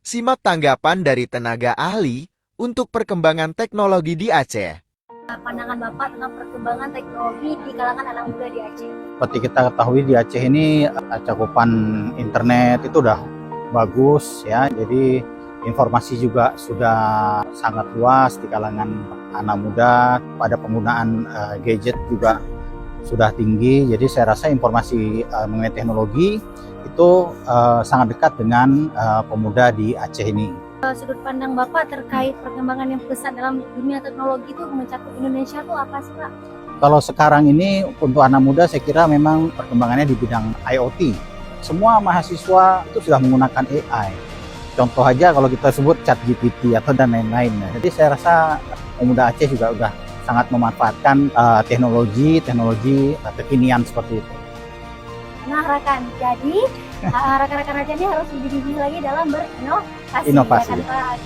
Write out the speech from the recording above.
Simak tanggapan dari tenaga ahli untuk perkembangan teknologi di Aceh. Pandangan Bapak tentang perkembangan teknologi di kalangan anak muda di Aceh. Seperti kita ketahui di Aceh ini cakupan internet itu udah bagus ya, jadi informasi juga sudah sangat luas di kalangan anak muda. Pada penggunaan gadget juga sudah tinggi, jadi saya rasa informasi mengenai teknologi itu sangat dekat dengan pemuda di Aceh ini. Sudut pandang Bapak terkait perkembangan yang pesat dalam dunia teknologi itu mencakup Indonesia itu apa sih, Pak? Kalau sekarang ini untuk anak muda saya kira memang perkembangannya di bidang IoT. Semua mahasiswa itu sudah menggunakan AI. Contoh aja kalau kita sebut ChatGPT atau dan lain-lain. Jadi saya rasa pemuda Aceh juga sudah sangat memanfaatkan teknologi kekinian seperti itu. Nah, rekan, jadi rekan-rekan Aceh ini harus lebih gigih lagi dalam berinovasi. Inovasi. Ya kan, Pak?